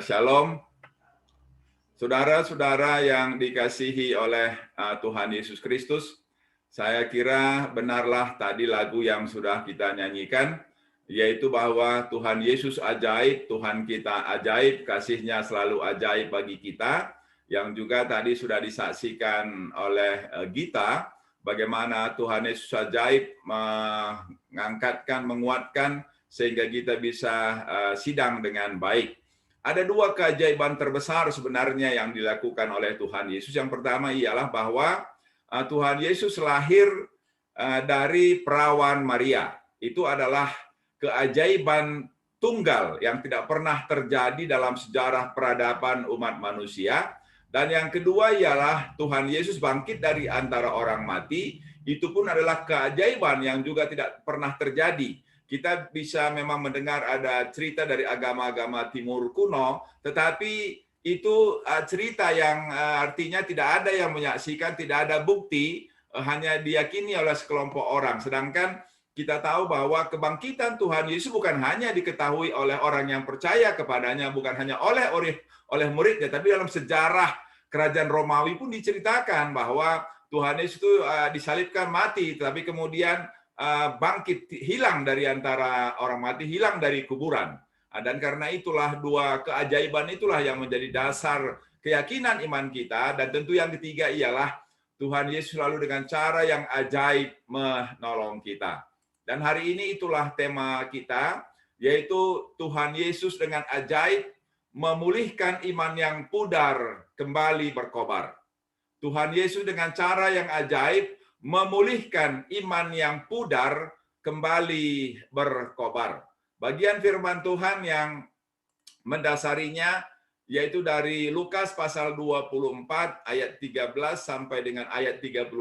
Shalom, saudara-saudara yang dikasihi oleh Tuhan Yesus Kristus. Saya kira benarlah tadi lagu yang sudah kita nyanyikan, yaitu bahwa Tuhan Yesus ajaib, Tuhan kita ajaib, kasih-Nya selalu ajaib bagi kita, yang juga tadi sudah disaksikan oleh Gita, bagaimana Tuhan Yesus ajaib mengangkatkan, menguatkan, sehingga kita bisa sidang dengan baik. Ada dua keajaiban terbesar sebenarnya yang dilakukan oleh Tuhan Yesus. Yang pertama ialah bahwa Tuhan Yesus lahir dari perawan Maria. Itu adalah keajaiban tunggal yang tidak pernah terjadi dalam sejarah peradaban umat manusia. Dan yang kedua ialah Tuhan Yesus bangkit dari antara orang mati. Itu pun adalah keajaiban yang juga tidak pernah terjadi. Kita bisa memang mendengar ada cerita dari agama-agama timur kuno, tetapi itu cerita yang artinya tidak ada yang menyaksikan, tidak ada bukti, hanya diyakini oleh sekelompok orang. Sedangkan kita tahu bahwa kebangkitan Tuhan Yesus bukan hanya diketahui oleh orang yang percaya kepadanya, bukan hanya oleh muridnya, tapi dalam sejarah kerajaan Romawi pun diceritakan bahwa Tuhan Yesus itu disalibkan mati, tapi kemudian bangkit, hilang dari antara orang mati, hilang dari kuburan. Dan karena itulah dua keajaiban itulah yang menjadi dasar keyakinan iman kita. Dan tentu yang ketiga ialah Tuhan Yesus selalu dengan cara yang ajaib menolong kita. Dan hari ini itulah tema kita, yaitu Tuhan Yesus dengan ajaib memulihkan iman yang pudar kembali berkobar. Tuhan Yesus dengan cara yang ajaib memulihkan iman yang pudar kembali berkobar. Bagian firman Tuhan yang mendasarinya yaitu dari Lukas pasal 24 ayat 13 sampai dengan ayat 35.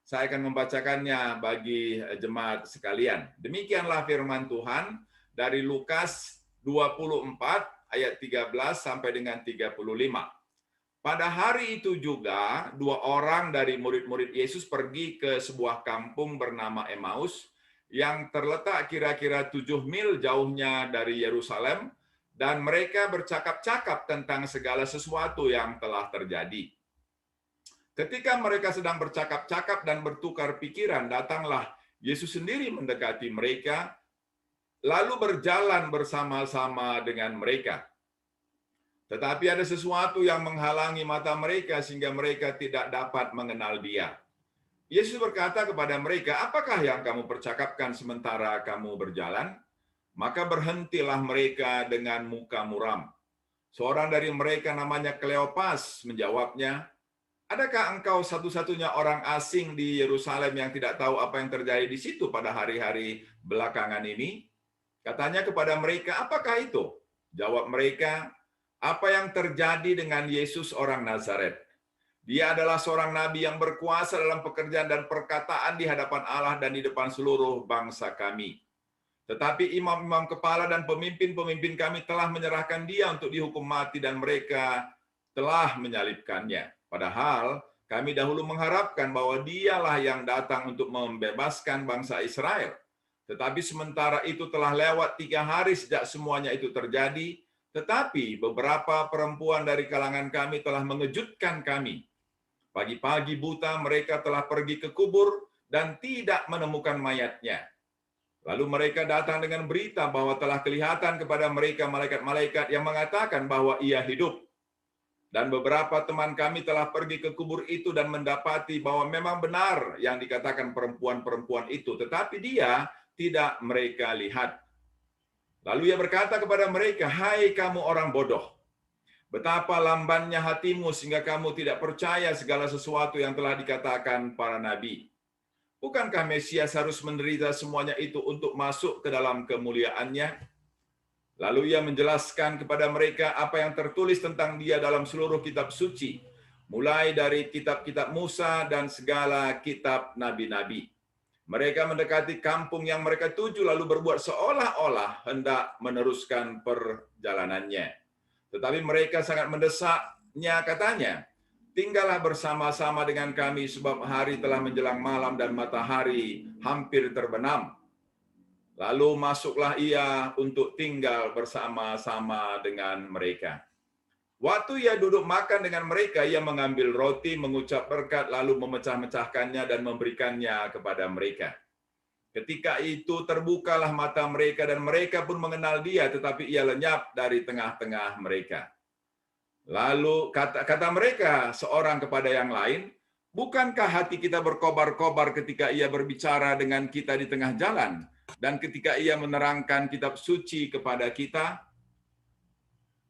Saya akan membacakannya bagi jemaat sekalian. Demikianlah firman Tuhan dari Lukas 24 ayat 13 sampai dengan 35. Pada hari itu juga, dua orang dari murid-murid Yesus pergi ke sebuah kampung bernama Emmaus, yang terletak kira-kira 7 mil jauhnya dari Yerusalem, dan mereka bercakap-cakap tentang segala sesuatu yang telah terjadi. Ketika mereka sedang bercakap-cakap dan bertukar pikiran, datanglah Yesus sendiri mendekati mereka, lalu berjalan bersama-sama dengan mereka. Tetapi ada sesuatu yang menghalangi mata mereka sehingga mereka tidak dapat mengenal Dia. Yesus berkata kepada mereka, "Apakah yang kamu percakapkan sementara kamu berjalan?" Maka berhentilah mereka dengan muka muram. Seorang dari mereka namanya Kleopas menjawabnya, "Adakah engkau satu-satunya orang asing di Yerusalem yang tidak tahu apa yang terjadi di situ pada hari-hari belakangan ini?" Katanya kepada mereka, "Apakah itu?" Jawab mereka, "Apa yang terjadi dengan Yesus orang Nazaret? Dia adalah seorang nabi yang berkuasa dalam pekerjaan dan perkataan di hadapan Allah dan di depan seluruh bangsa kami. Tetapi imam-imam kepala dan pemimpin-pemimpin kami telah menyerahkan dia untuk dihukum mati dan mereka telah menyalibkannya. Padahal kami dahulu mengharapkan bahwa dialah yang datang untuk membebaskan bangsa Israel. Tetapi sementara itu telah lewat 3 hari sejak semuanya itu terjadi, tetapi beberapa perempuan dari kalangan kami telah mengejutkan kami. Pagi-pagi buta mereka telah pergi ke kubur dan tidak menemukan mayatnya. Lalu mereka datang dengan berita bahwa telah kelihatan kepada mereka malaikat-malaikat yang mengatakan bahwa ia hidup. Dan beberapa teman kami telah pergi ke kubur itu dan mendapati bahwa memang benar yang dikatakan perempuan-perempuan itu, tetapi dia tidak mereka lihat. Lalu ia berkata kepada mereka, "Hai kamu orang bodoh, betapa lambannya hatimu sehingga kamu tidak percaya segala sesuatu yang telah dikatakan para nabi. Bukankah Mesias harus menderita semuanya itu untuk masuk ke dalam kemuliaannya?" Lalu ia menjelaskan kepada mereka apa yang tertulis tentang dia dalam seluruh kitab suci, mulai dari kitab-kitab Musa dan segala kitab nabi-nabi. Mereka mendekati kampung yang mereka tuju lalu berbuat seolah-olah hendak meneruskan perjalanannya. Tetapi mereka sangat mendesaknya, katanya, "Tinggallah bersama-sama dengan kami sebab hari telah menjelang malam dan matahari hampir terbenam." Lalu masuklah ia untuk tinggal bersama-sama dengan mereka. Waktu ia duduk makan dengan mereka, ia mengambil roti, mengucap berkat, lalu memecah-mecahkannya dan memberikannya kepada mereka. Ketika itu terbukalah mata mereka dan mereka pun mengenal dia, tetapi ia lenyap dari tengah-tengah mereka. Lalu kata mereka seorang kepada yang lain, bukankah hati kita berkobar-kobar ketika ia berbicara dengan kita di tengah jalan? Dan ketika ia menerangkan kitab suci kepada kita?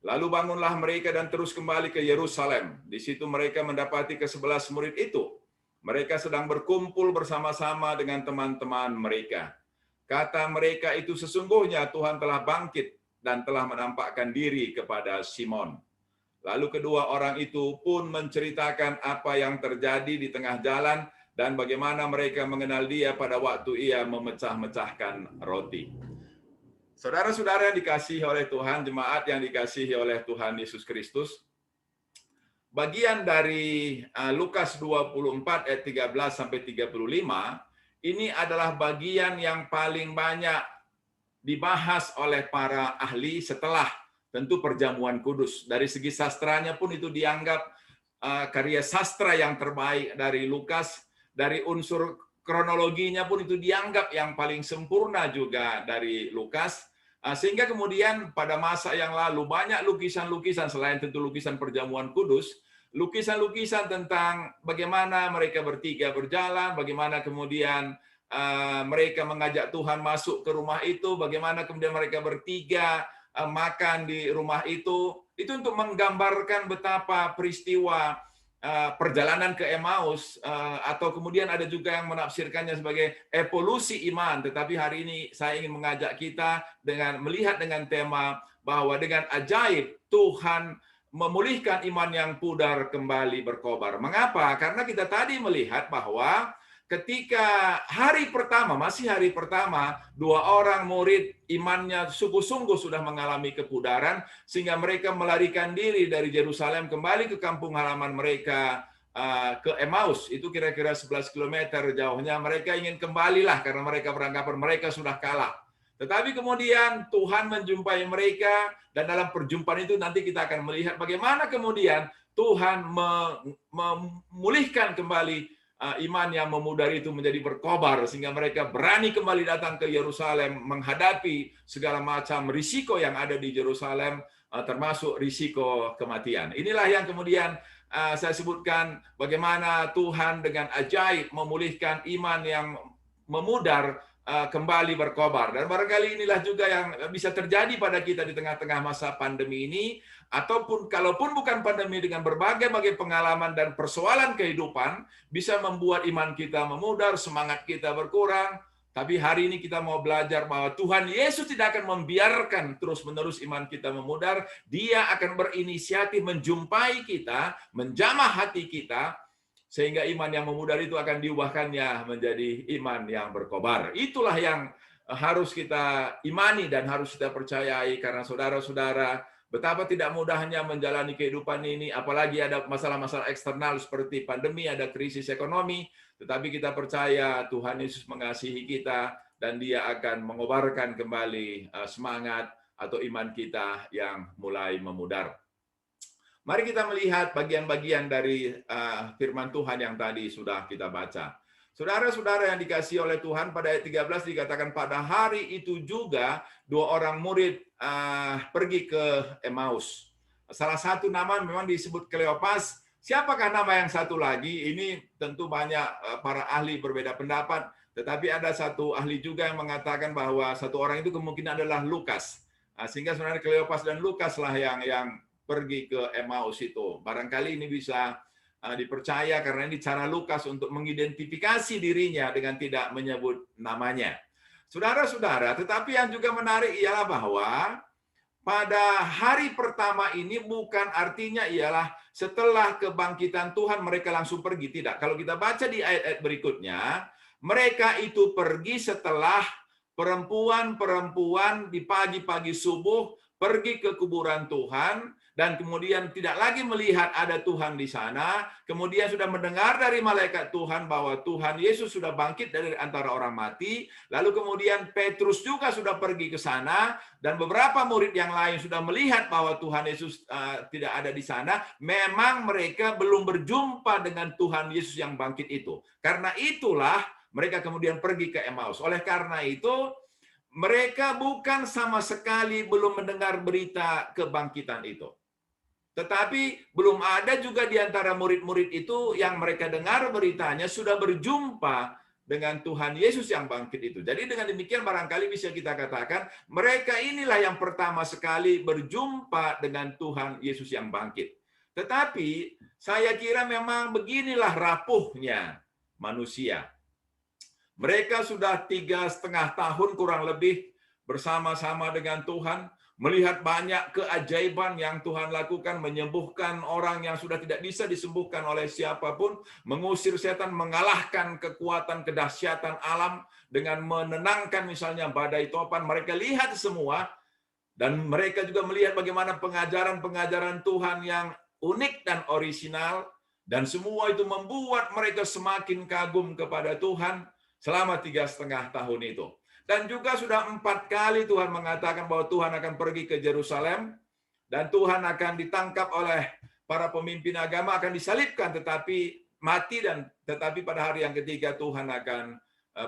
Lalu bangunlah mereka dan terus kembali ke Yerusalem. Di situ mereka mendapati ke-11 murid itu. Mereka sedang berkumpul bersama-sama dengan teman-teman mereka. Kata mereka itu, sesungguhnya Tuhan telah bangkit dan telah menampakkan diri kepada Simon. Lalu kedua orang itu pun menceritakan apa yang terjadi di tengah jalan dan bagaimana mereka mengenal dia pada waktu ia memecah-mecahkan roti. Saudara-saudara yang dikasihi oleh Tuhan, jemaat yang dikasihi oleh Tuhan Yesus Kristus, bagian dari Lukas 24 ayat 13 sampai 35 ini adalah bagian yang paling banyak dibahas oleh para ahli setelah tentu perjamuan kudus. Dari segi sastranya pun itu dianggap karya sastra yang terbaik dari Lukas. Dari unsur kronologinya pun itu dianggap yang paling sempurna juga dari Lukas. Sehingga kemudian pada masa yang lalu banyak lukisan-lukisan selain tentu lukisan perjamuan kudus, lukisan-lukisan tentang bagaimana mereka bertiga berjalan, bagaimana kemudian mereka mengajak Tuhan masuk ke rumah itu, bagaimana kemudian mereka bertiga makan di rumah itu untuk menggambarkan betapa peristiwa perjalanan ke Emmaus, atau kemudian ada juga yang menafsirkannya sebagai evolusi iman. Tetapi hari ini saya ingin mengajak kita dengan melihat dengan tema bahwa dengan ajaib Tuhan memulihkan iman yang pudar kembali berkobar. Mengapa? Karena kita tadi melihat bahwa ketika masih hari pertama, dua orang murid imannya sungguh-sungguh sudah mengalami kepudaran, sehingga mereka melarikan diri dari Yerusalem kembali ke kampung halaman mereka, ke Emmaus. Itu kira-kira 11 km jauhnya. Mereka ingin kembalilah karena mereka beranggapan mereka sudah kalah. Tetapi kemudian Tuhan menjumpai mereka, dan dalam perjumpaan itu nanti kita akan melihat bagaimana kemudian Tuhan memulihkan kembali iman yang memudar itu menjadi berkobar, sehingga mereka berani kembali datang ke Yerusalem menghadapi segala macam risiko yang ada di Yerusalem, termasuk risiko kematian. Inilah yang kemudian saya sebutkan bagaimana Tuhan dengan ajaib memulihkan iman yang memudar kembali berkobar. Dan barangkali inilah juga yang bisa terjadi pada kita di tengah-tengah masa pandemi ini, ataupun kalaupun bukan pandemi, dengan berbagai-bagai pengalaman dan persoalan kehidupan bisa membuat iman kita memudar, semangat kita berkurang. Tapi hari ini kita mau belajar bahwa Tuhan Yesus tidak akan membiarkan terus-menerus iman kita memudar. Dia akan berinisiatif menjumpai kita, menjamah hati kita, sehingga iman yang memudar itu akan diubahkannya menjadi iman yang berkobar. Itulah yang harus kita imani dan harus kita percayai, karena saudara-saudara, betapa tidak mudahnya menjalani kehidupan ini, apalagi ada masalah-masalah eksternal seperti pandemi, ada krisis ekonomi, tetapi kita percaya Tuhan Yesus mengasihi kita dan Dia akan mengobarkan kembali semangat atau iman kita yang mulai memudar. Mari kita melihat bagian-bagian dari firman Tuhan yang tadi sudah kita baca. Saudara-saudara yang dikasihi oleh Tuhan, pada ayat 13 dikatakan pada hari itu juga dua orang murid pergi ke Emmaus. Salah satu nama memang disebut Kleopas. Siapakah nama yang satu lagi? Ini tentu banyak para ahli berbeda pendapat, tetapi ada satu ahli juga yang mengatakan bahwa satu orang itu kemungkinan adalah Lukas. Sehingga sebenarnya Kleopas dan Lukas lah yang pergi ke Emmaus itu. Barangkali ini bisa dipercaya karena ini cara Lukas untuk mengidentifikasi dirinya dengan tidak menyebut namanya. Saudara-saudara, tetapi yang juga menarik ialah bahwa pada hari pertama ini bukan artinya ialah setelah kebangkitan Tuhan mereka langsung pergi. Tidak. Kalau kita baca di ayat-ayat berikutnya, mereka itu pergi setelah perempuan-perempuan di pagi-pagi subuh pergi ke kuburan Tuhan, dan kemudian tidak lagi melihat ada Tuhan di sana, kemudian sudah mendengar dari malaikat Tuhan bahwa Tuhan Yesus sudah bangkit dari antara orang mati, lalu kemudian Petrus juga sudah pergi ke sana, dan beberapa murid yang lain sudah melihat bahwa Tuhan Yesus tidak ada di sana. Memang mereka belum berjumpa dengan Tuhan Yesus yang bangkit itu. Karena itulah mereka kemudian pergi ke Emmaus. Oleh karena itu, mereka bukan sama sekali belum mendengar berita kebangkitan itu. Tetapi belum ada juga di antara murid-murid itu yang mereka dengar beritanya sudah berjumpa dengan Tuhan Yesus yang bangkit itu. Jadi dengan demikian barangkali bisa kita katakan mereka inilah yang pertama sekali berjumpa dengan Tuhan Yesus yang bangkit. Tetapi saya kira memang beginilah rapuhnya manusia. Mereka sudah 3,5 tahun kurang lebih bersama-sama dengan Tuhan, melihat banyak keajaiban yang Tuhan lakukan, menyembuhkan orang yang sudah tidak bisa disembuhkan oleh siapapun, mengusir setan, mengalahkan kekuatan kedahsyatan alam dengan menenangkan misalnya badai topan. Mereka lihat semua, dan mereka juga melihat bagaimana pengajaran-pengajaran Tuhan yang unik dan orisinal, dan semua itu membuat mereka semakin kagum kepada Tuhan selama 3,5 tahun itu. Dan juga sudah 4 kali Tuhan mengatakan bahwa Tuhan akan pergi ke Yerusalem, dan Tuhan akan ditangkap oleh para pemimpin agama, akan disalibkan, tetapi mati, dan tetapi pada hari yang ketiga Tuhan akan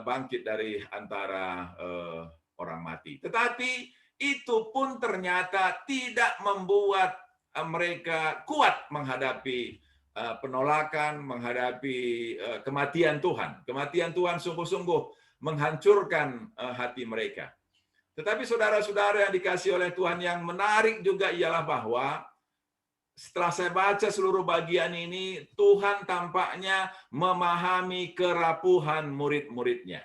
bangkit dari antara orang mati. Tetapi itu pun ternyata tidak membuat mereka kuat menghadapi penolakan, menghadapi kematian Tuhan. Kematian Tuhan sungguh-sungguh menghancurkan hati mereka. Tetapi saudara-saudara yang dikasihi oleh Tuhan, yang menarik juga ialah bahwa setelah saya baca seluruh bagian ini, Tuhan tampaknya memahami kerapuhan murid-muridnya.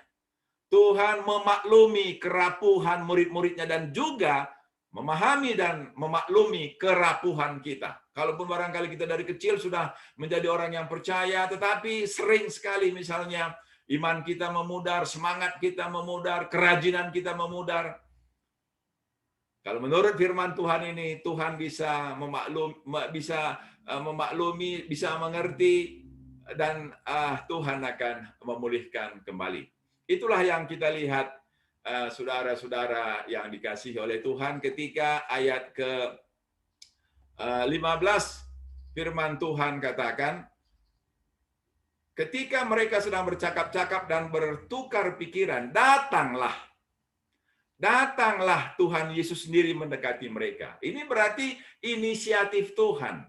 Tuhan memaklumi kerapuhan murid-muridnya, dan juga memahami dan memaklumi kerapuhan kita. Kalaupun barangkali kita dari kecil sudah menjadi orang yang percaya, tetapi sering sekali misalnya iman kita memudar, semangat kita memudar, kerajinan kita memudar. Kalau menurut firman Tuhan ini, Tuhan bisa memaklumi, bisa mengerti, dan Tuhan akan memulihkan kembali. Itulah yang kita lihat, saudara-saudara yang dikasihi oleh Tuhan, ketika ayat ke-15 firman Tuhan katakan, ketika mereka sedang bercakap-cakap dan bertukar pikiran, datanglah Tuhan Yesus sendiri mendekati mereka. Ini berarti inisiatif Tuhan.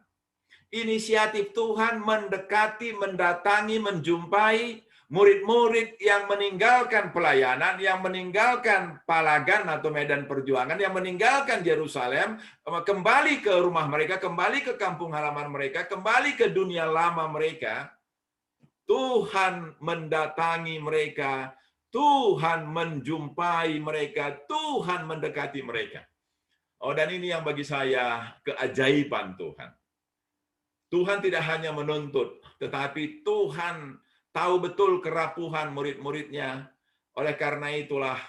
Inisiatif Tuhan mendekati, mendatangi, menjumpai murid-murid yang meninggalkan pelayanan, yang meninggalkan palagan atau medan perjuangan, yang meninggalkan Yerusalem, kembali ke rumah mereka, kembali ke kampung halaman mereka, kembali ke dunia lama mereka. Tuhan mendatangi mereka, Tuhan menjumpai mereka, Tuhan mendekati mereka. Oh, dan ini yang bagi saya keajaiban Tuhan. Tuhan tidak hanya menuntut, tetapi Tuhan tahu betul kerapuhan murid-muridnya. Oleh karena itulah,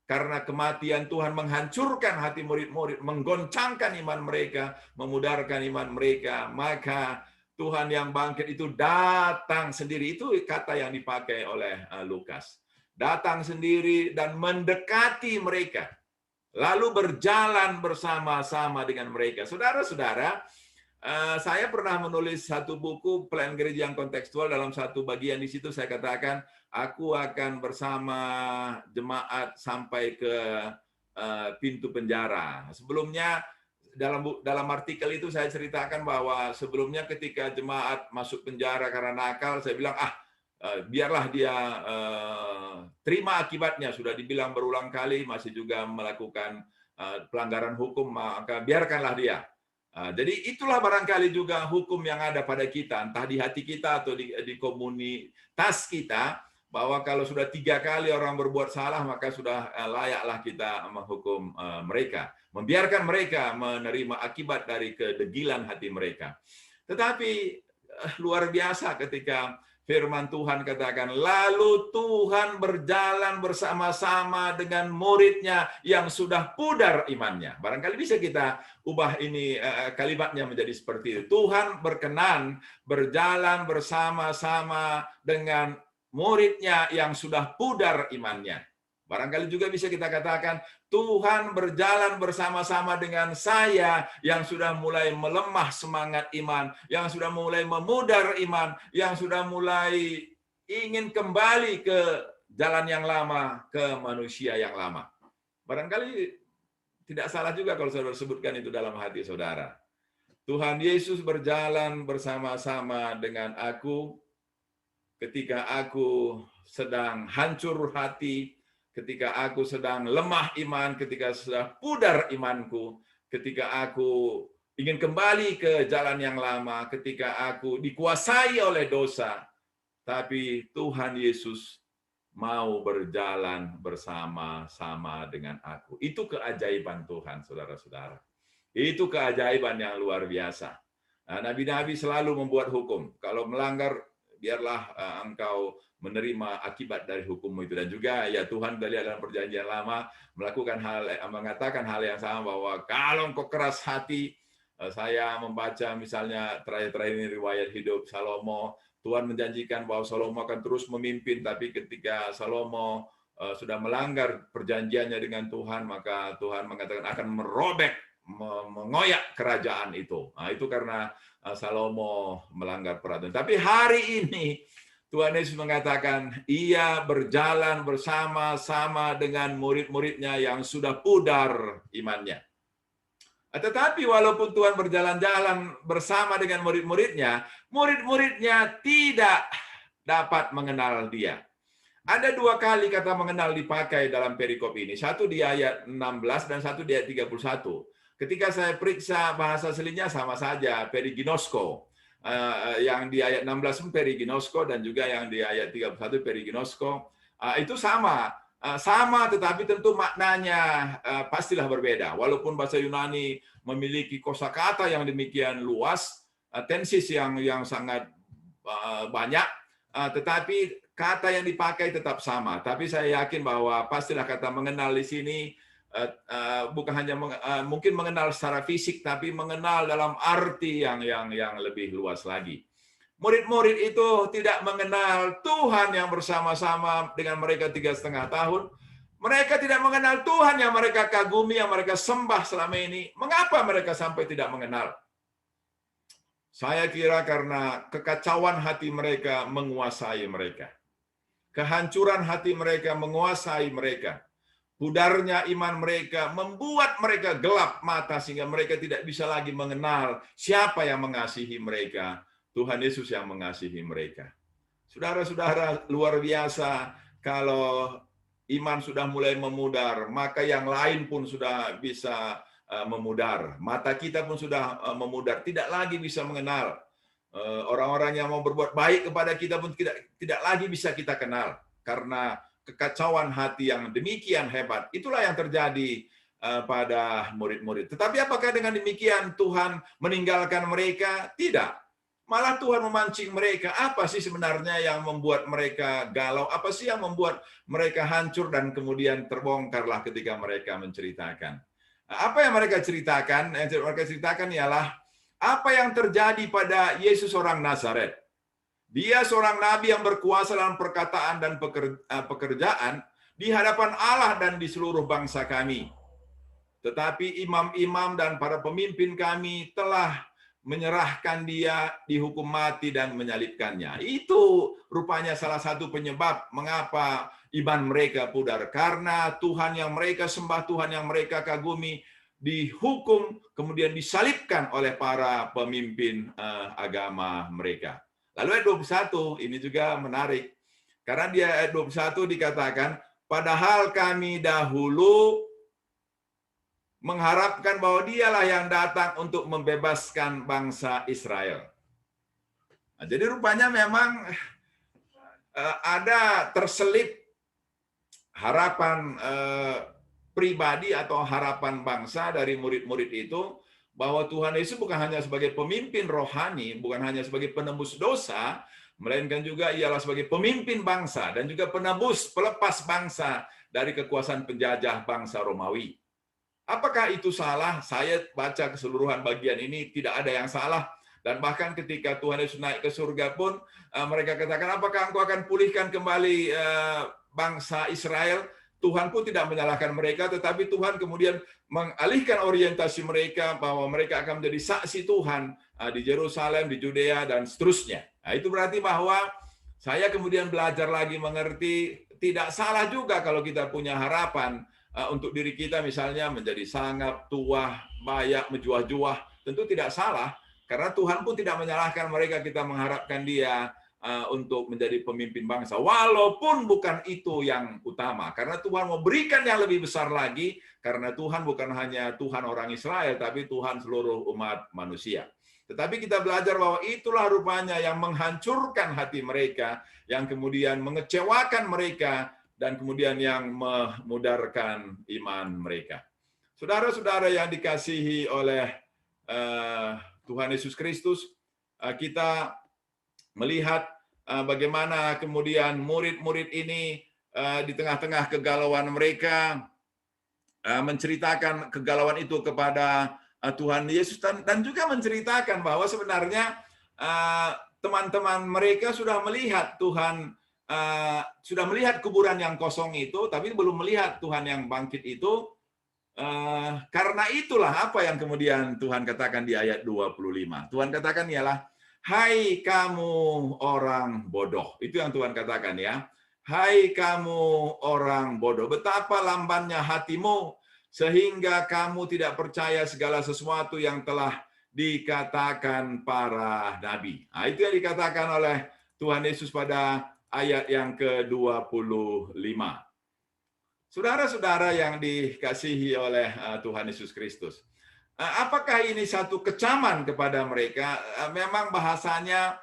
karena kematian Tuhan menghancurkan hati murid-murid, menggoncangkan iman mereka, memudarkan iman mereka, maka Tuhan yang bangkit itu datang sendiri. Itu kata yang dipakai oleh Lukas. Datang sendiri dan mendekati mereka. Lalu berjalan bersama-sama dengan mereka. Saudara-saudara, saya pernah menulis satu buku Plan Gereja yang Kontekstual. Dalam satu bagian di situ saya katakan, aku akan bersama jemaat sampai ke pintu penjara. Sebelumnya, dalam artikel itu saya ceritakan bahwa sebelumnya ketika jemaat masuk penjara karena nakal, saya bilang, biarlah dia terima akibatnya. Sudah dibilang berulang kali, masih juga melakukan pelanggaran hukum, maka biarkanlah dia. Jadi itulah barangkali juga hukum yang ada pada kita, entah di hati kita atau di komunitas kita, bahwa kalau sudah 3 kali orang berbuat salah, maka sudah layaklah kita menghukum mereka. Membiarkan mereka menerima akibat dari kedegilan hati mereka. Tetapi luar biasa ketika Firman Tuhan katakan, lalu Tuhan berjalan bersama-sama dengan muridnya yang sudah pudar imannya. Barangkali bisa kita ubah ini kalimatnya menjadi seperti itu. Tuhan berkenan berjalan bersama-sama dengan muridnya yang sudah pudar imannya. Barangkali juga bisa kita katakan, Tuhan berjalan bersama-sama dengan saya yang sudah mulai melemah semangat iman, yang sudah mulai memudar iman, yang sudah mulai ingin kembali ke jalan yang lama, ke manusia yang lama. Barangkali tidak salah juga kalau saudara sebutkan itu dalam hati saudara. Tuhan Yesus berjalan bersama-sama dengan aku ketika aku sedang hancur hati, ketika aku sedang lemah iman, ketika sudah pudar imanku, ketika aku ingin kembali ke jalan yang lama, ketika aku dikuasai oleh dosa, tapi Tuhan Yesus mau berjalan bersama-sama dengan aku. Itu keajaiban Tuhan, saudara-saudara. Itu keajaiban yang luar biasa. Nah, nabi-nabi selalu membuat hukum. Kalau melanggar, biarlah engkau menerima akibat dari hukummu itu. Dan juga ya Tuhan dari dalam perjanjian lama mengatakan hal yang sama, bahwa kalau engkau keras hati, saya membaca misalnya terakhir-terakhir ini riwayat hidup Salomo, Tuhan menjanjikan bahwa Salomo akan terus memimpin, tapi ketika Salomo sudah melanggar perjanjiannya dengan Tuhan, maka Tuhan mengatakan akan merobek, mengoyak kerajaan itu. Nah, itu karena Salomo melanggar peraturan. Tapi hari ini Tuhan Yesus mengatakan, ia berjalan bersama-sama dengan murid-muridnya yang sudah pudar imannya. Tetapi walaupun Tuhan berjalan-jalan bersama dengan murid-muridnya, murid-muridnya tidak dapat mengenal dia. Ada dua kali kata mengenal dipakai dalam perikop ini. Satu di ayat 16 dan satu di ayat 31. Ketika saya periksa bahasa aslinya sama saja, periginosko. Yang di ayat 16 periginosko dan juga yang di ayat 31 periginosko. Itu sama. Sama, tetapi tentu maknanya pastilah berbeda. Walaupun bahasa Yunani memiliki kosakata yang demikian luas, tensis yang sangat banyak, tetapi kata yang dipakai tetap sama. Tapi saya yakin bahwa pastilah kata mengenal di sini bukan hanya mungkin mengenal secara fisik, tapi mengenal dalam arti yang lebih luas lagi. Murid-murid itu tidak mengenal Tuhan yang bersama-sama dengan mereka 3,5 tahun. Mereka tidak mengenal Tuhan yang mereka kagumi, yang mereka sembah selama ini. Mengapa mereka sampai tidak mengenal? Saya kira karena kekacauan hati mereka menguasai mereka. Kehancuran hati mereka menguasai mereka. Pudarnya iman mereka membuat mereka gelap mata sehingga mereka tidak bisa lagi mengenal siapa yang mengasihi mereka. Tuhan Yesus yang mengasihi mereka. Saudara-saudara, luar biasa kalau iman sudah mulai memudar, maka yang lain pun sudah bisa memudar. Mata kita pun sudah memudar, tidak lagi bisa mengenal. Orang-orang yang mau berbuat baik kepada kita pun tidak lagi bisa kita kenal. Karena kekacauan hati yang demikian hebat. Itulah yang terjadi pada murid-murid. Tetapi apakah dengan demikian Tuhan meninggalkan mereka? Tidak. Malah Tuhan memancing mereka. Apa sih sebenarnya yang membuat mereka galau? Apa sih yang membuat mereka hancur dan kemudian terbongkarlah ketika mereka menceritakan. Apa yang mereka ceritakan? Yang mereka ceritakan ialah apa yang terjadi pada Yesus orang Nazaret. Dia seorang nabi yang berkuasa dalam perkataan dan pekerjaan di hadapan Allah dan di seluruh bangsa kami. Tetapi imam-imam dan para pemimpin kami telah menyerahkan dia, dihukum mati dan menyalibkannya. Itu rupanya salah satu penyebab mengapa iman mereka pudar. Karena Tuhan yang mereka sembah, Tuhan yang mereka kagumi, dihukum, kemudian disalibkan oleh para pemimpin agama mereka. Lalu ayat 21, ini juga menarik. Karena di ayat 21 dikatakan, padahal kami dahulu mengharapkan bahwa dialah yang datang untuk membebaskan bangsa Israel. Nah, jadi rupanya memang ada terselip harapan pribadi atau harapan bangsa dari murid-murid itu, bahwa Tuhan Yesus bukan hanya sebagai pemimpin rohani, bukan hanya sebagai penembus dosa, melainkan juga ialah sebagai pemimpin bangsa dan juga penebus, pelepas bangsa dari kekuasaan penjajah bangsa Romawi. Apakah itu salah? Saya baca keseluruhan bagian ini, tidak ada yang salah. Dan bahkan ketika Tuhan Yesus naik ke surga pun, mereka katakan, apakah engkau akan pulihkan kembali bangsa Israel? Tuhan pun tidak menyalahkan mereka, tetapi Tuhan kemudian mengalihkan orientasi mereka bahwa mereka akan menjadi saksi Tuhan di Yerusalem, di Judea, dan seterusnya. Nah, itu berarti bahwa saya kemudian belajar lagi mengerti, tidak salah juga kalau kita punya harapan untuk diri kita misalnya menjadi sangat tua, bayak, menjuah-juah, tentu tidak salah, karena Tuhan pun tidak menyalahkan mereka, kita mengharapkan dia untuk menjadi pemimpin bangsa, walaupun bukan itu yang utama, karena Tuhan mau berikan yang lebih besar lagi, karena Tuhan bukan hanya Tuhan orang Israel, tapi Tuhan seluruh umat manusia. Tetapi kita belajar bahwa itulah rupanya yang menghancurkan hati mereka, yang kemudian mengecewakan mereka, dan kemudian yang memudarkan iman mereka. Saudara-saudara yang dikasihi oleh Tuhan Yesus Kristus, kita melihat bagaimana kemudian murid-murid ini di tengah-tengah kegalauan mereka menceritakan kegalauan itu kepada Tuhan Yesus, dan juga menceritakan bahwa sebenarnya teman-teman mereka sudah melihat Tuhan, sudah melihat kuburan yang kosong itu, tapi belum melihat Tuhan yang bangkit itu. Karena itulah apa yang kemudian Tuhan katakan di ayat 25. Tuhan katakan ialah, hai kamu orang bodoh. Itu yang Tuhan katakan ya. Hai kamu orang bodoh, betapa lambannya hatimu, sehingga kamu tidak percaya segala sesuatu yang telah dikatakan para nabi. Nah, itu yang dikatakan oleh Tuhan Yesus pada ayat yang ke-25. Saudara-saudara yang dikasihi oleh Tuhan Yesus Kristus, apakah ini satu kecaman kepada mereka? Memang bahasanya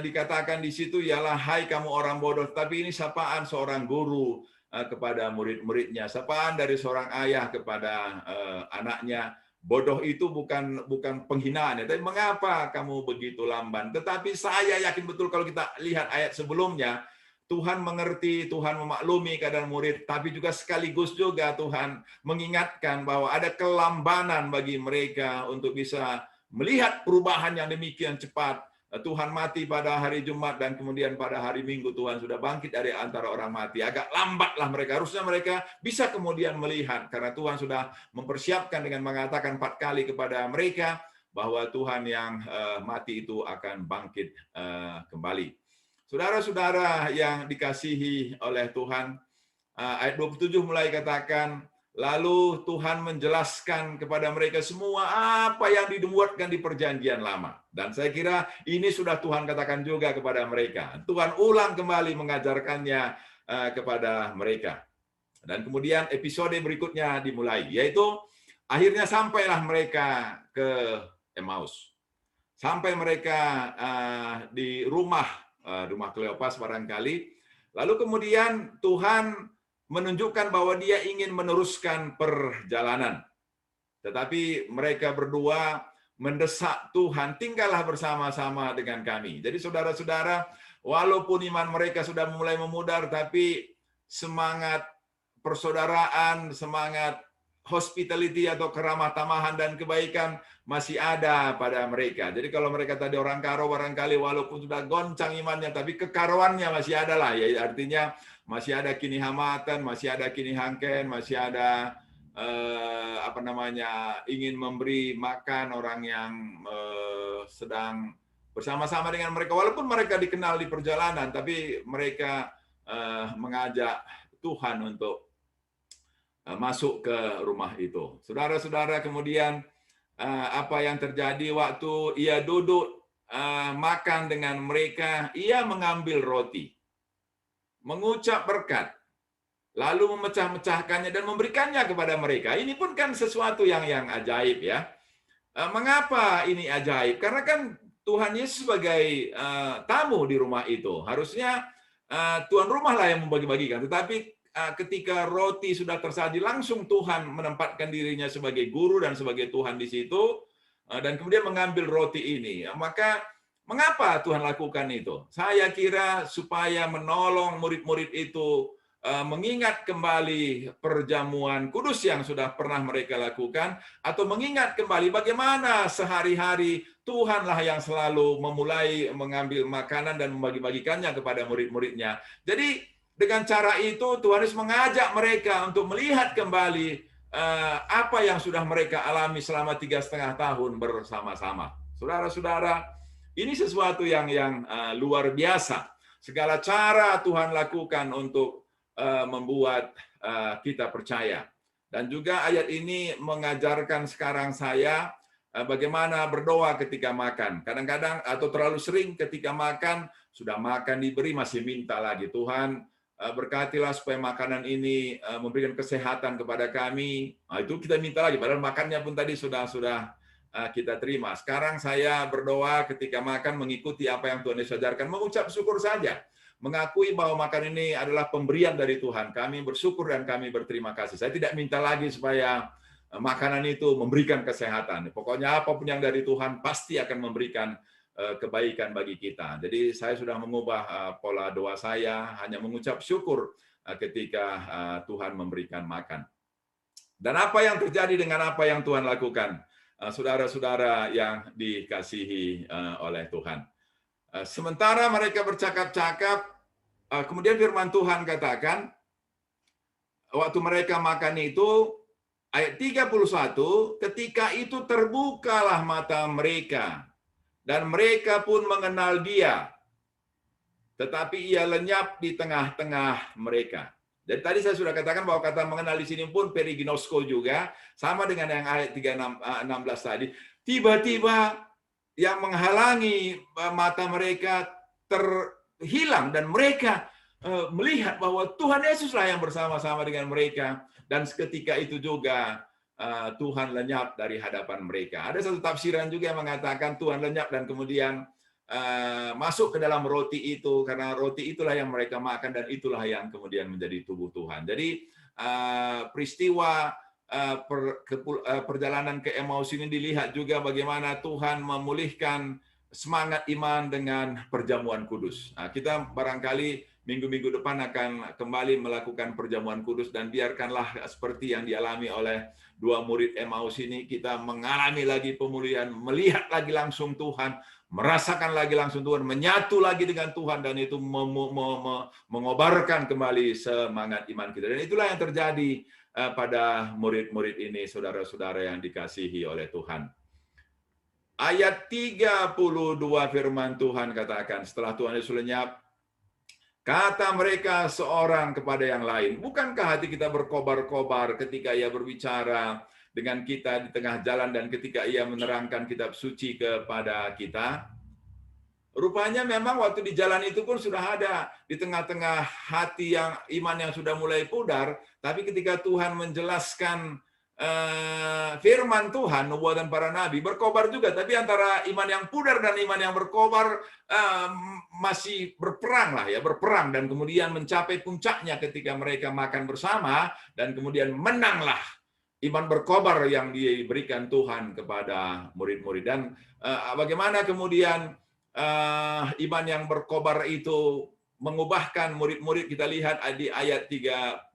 dikatakan di situ ialah hai kamu orang bodoh, tapi ini sapaan seorang guru kepada murid-muridnya, sapaan dari seorang ayah kepada anaknya. Bodoh itu bukan penghinaan, tapi mengapa kamu begitu lamban? Tetapi saya yakin betul kalau kita lihat ayat sebelumnya, Tuhan mengerti, Tuhan memaklumi keadaan murid, tapi juga sekaligus juga Tuhan mengingatkan bahwa ada kelambanan bagi mereka untuk bisa melihat perubahan yang demikian cepat. Tuhan mati pada hari Jumat dan kemudian pada hari Minggu Tuhan sudah bangkit dari antara orang mati. Agak lambatlah mereka. Harusnya mereka bisa kemudian melihat karena Tuhan sudah mempersiapkan dengan mengatakan 4 kali kepada mereka bahwa Tuhan yang mati itu akan bangkit kembali. Saudara-saudara yang dikasihi oleh Tuhan, ayat 27 mulai katakan, lalu Tuhan menjelaskan kepada mereka semua apa yang dibuatkan di perjanjian lama. Dan saya kira ini sudah Tuhan katakan juga kepada mereka. Tuhan ulang kembali mengajarkannya kepada mereka. Dan kemudian episode berikutnya dimulai, yaitu akhirnya sampailah mereka ke Emmaus. Sampai mereka di rumah Kleopas barangkali. Lalu kemudian Tuhan menunjukkan bahwa dia ingin meneruskan perjalanan. Tetapi mereka berdua mendesak Tuhan, tinggallah bersama-sama dengan kami. Jadi saudara-saudara, walaupun iman mereka sudah mulai memudar, tapi semangat persaudaraan, semangat hospitality atau keramah tamahan dan kebaikan masih ada pada mereka. Jadi kalau mereka tadi orang karo barangkali walaupun sudah goncang imannya, tapi kekaroannya masih ada lah. Ya, artinya masih ada kini hamatan, masih ada kini hangken, masih ada ingin memberi makan orang yang sedang bersama-sama dengan mereka. Walaupun mereka dikenal di perjalanan, tapi mereka mengajak Tuhan untuk masuk ke rumah itu. Saudara-saudara, kemudian apa yang terjadi waktu ia duduk makan dengan mereka, ia mengambil roti, mengucap berkat, lalu memecah-mecahkannya dan memberikannya kepada mereka. Ini pun kan sesuatu yang ajaib ya. Mengapa ini ajaib? Karena kan Tuhan Yesus sebagai tamu di rumah itu. Harusnya tuan rumah lah yang membagi-bagikan. Tetapi ketika roti sudah tersaji, langsung Tuhan menempatkan dirinya sebagai guru dan sebagai Tuhan di situ, dan kemudian mengambil roti ini. Maka Mengapa Tuhan lakukan itu? Saya kira supaya menolong murid-murid itu mengingat kembali perjamuan kudus yang sudah pernah mereka lakukan, atau mengingat kembali bagaimana sehari-hari Tuhanlah yang selalu memulai mengambil makanan dan membagi-bagikannya kepada murid-muridnya. Jadi dengan cara itu Tuhan Yesus mengajak mereka untuk melihat kembali apa yang sudah mereka alami selama 3,5 tahun bersama-sama. Saudara-saudara, ini sesuatu yang luar biasa. Segala cara Tuhan lakukan untuk membuat kita percaya. Dan juga ayat ini mengajarkan sekarang saya bagaimana berdoa ketika makan. Kadang-kadang atau terlalu sering ketika makan, sudah makan diberi masih minta lagi, Tuhan berkatilah supaya makanan ini memberikan kesehatan kepada kami. Nah, itu kita minta lagi, padahal makannya pun tadi sudah kita terima. Sekarang saya berdoa ketika makan mengikuti apa yang Tuhan Yesus ajarkan, mengucap syukur saja. Mengakui bahwa makan ini adalah pemberian dari Tuhan. Kami bersyukur dan kami berterima kasih. Saya tidak minta lagi supaya makanan itu memberikan kesehatan. Pokoknya apapun yang dari Tuhan pasti akan memberikan kebaikan bagi kita. Jadi saya sudah mengubah pola doa saya, hanya mengucap syukur ketika Tuhan memberikan makan. Dan apa yang terjadi dengan apa yang Tuhan lakukan? Saudara-saudara yang dikasihi oleh Tuhan. Sementara mereka bercakap-cakap, kemudian firman Tuhan katakan, waktu mereka makan itu, ayat 31, ketika itu terbukalah mata mereka, dan mereka pun mengenal Dia, tetapi Ia lenyap di tengah-tengah mereka. Jadi tadi saya sudah katakan bahwa kata mengenal di sini pun periginosko juga, sama dengan yang ayat 16 tadi. Tiba-tiba yang menghalangi mata mereka terhilang, dan mereka melihat bahwa Tuhan Yesuslah yang bersama-sama dengan mereka, dan seketika itu juga Tuhan lenyap dari hadapan mereka. Ada satu tafsiran juga yang mengatakan Tuhan lenyap dan kemudian masuk ke dalam roti itu, karena roti itulah yang mereka makan dan itulah yang kemudian menjadi tubuh Tuhan. Jadi peristiwa perjalanan ke Emmaus ini dilihat juga bagaimana Tuhan memulihkan semangat iman dengan perjamuan kudus. Nah, kita barangkali minggu-minggu depan akan kembali melakukan perjamuan kudus, dan biarkanlah seperti yang dialami oleh dua murid Emmaus ini, kita mengalami lagi pemulihan, melihat lagi langsung Tuhan, merasakan lagi langsung Tuhan, menyatu lagi dengan Tuhan, dan itu mengobarkan kembali semangat iman kita. Dan itulah yang terjadi pada murid-murid ini, saudara-saudara yang dikasihi oleh Tuhan. Ayat 32 firman Tuhan katakan, setelah Tuhan Yesus lenyap, kata mereka seorang kepada yang lain, bukankah hati kita berkobar-kobar ketika Ia berbicara dengan kita di tengah jalan dan ketika Ia menerangkan kitab suci kepada kita? Rupanya memang waktu di jalan itu pun sudah ada di tengah-tengah hati yang iman yang sudah mulai pudar, tapi ketika Tuhan menjelaskan firman Tuhan, nubuatan para nabi, berkobar juga, tapi antara iman yang pudar dan iman yang berkobar masih berperang lah ya, berperang, dan kemudian mencapai puncaknya ketika mereka makan bersama, dan kemudian menanglah iman berkobar yang diberikan Tuhan kepada murid-murid. Dan bagaimana kemudian iman yang berkobar itu mengubahkan murid-murid, kita lihat di ayat 33,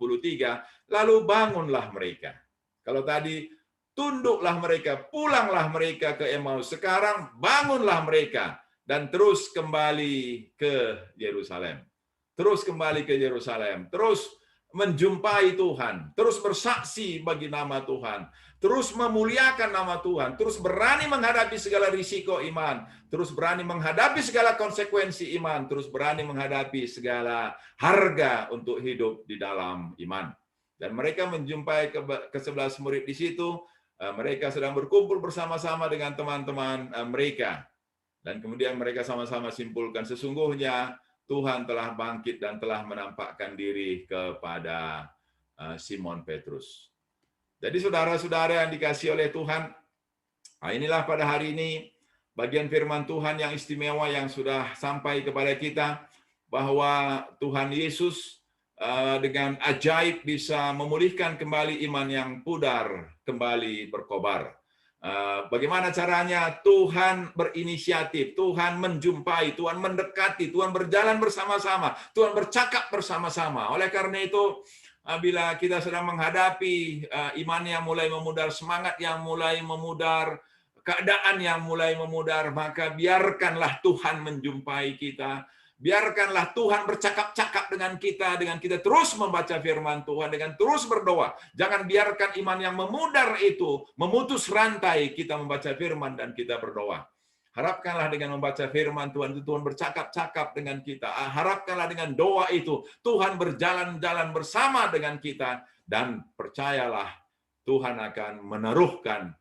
lalu bangunlah mereka. Kalau tadi tunduklah mereka, pulanglah mereka ke Emmaus, sekarang bangunlah mereka dan terus kembali ke Yerusalem. Terus kembali ke Yerusalem, terus menjumpai Tuhan, terus bersaksi bagi nama Tuhan, terus memuliakan nama Tuhan, terus berani menghadapi segala risiko iman, terus berani menghadapi segala konsekuensi iman, terus berani menghadapi segala harga untuk hidup di dalam iman. Dan mereka menjumpai ke-11 murid di situ, mereka sedang berkumpul bersama-sama dengan teman-teman mereka. Dan kemudian mereka sama-sama simpulkan, sesungguhnya Tuhan telah bangkit dan telah menampakkan diri kepada Simon Petrus. Jadi saudara-saudara yang dikasihi oleh Tuhan, inilah pada hari ini bagian firman Tuhan yang istimewa yang sudah sampai kepada kita, bahwa Tuhan Yesus dengan ajaib bisa memulihkan kembali iman yang pudar, kembali berkobar. Bagaimana caranya? Tuhan berinisiatif, Tuhan menjumpai, Tuhan mendekati, Tuhan berjalan bersama-sama, Tuhan bercakap bersama-sama. Oleh karena itu, bila kita sedang menghadapi iman yang mulai memudar, semangat yang mulai memudar, keadaan yang mulai memudar, maka biarkanlah Tuhan menjumpai kita. Biarkanlah Tuhan bercakap-cakap dengan kita terus membaca firman Tuhan, dengan terus berdoa. Jangan biarkan iman yang memudar itu memutus rantai kita membaca firman dan kita berdoa. Harapkanlah dengan membaca firman Tuhan itu Tuhan bercakap-cakap dengan kita. Harapkanlah dengan doa itu Tuhan berjalan-jalan bersama dengan kita. Dan percayalah Tuhan akan meneruhkan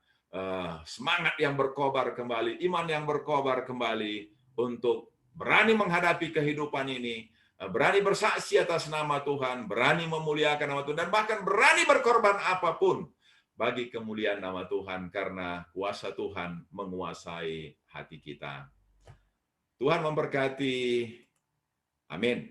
semangat yang berkobar kembali, iman yang berkobar kembali untuk berani menghadapi kehidupan ini, berani bersaksi atas nama Tuhan, berani memuliakan nama Tuhan, dan bahkan berani berkorban apapun bagi kemuliaan nama Tuhan, karena kuasa Tuhan menguasai hati kita. Tuhan memberkati. Amin.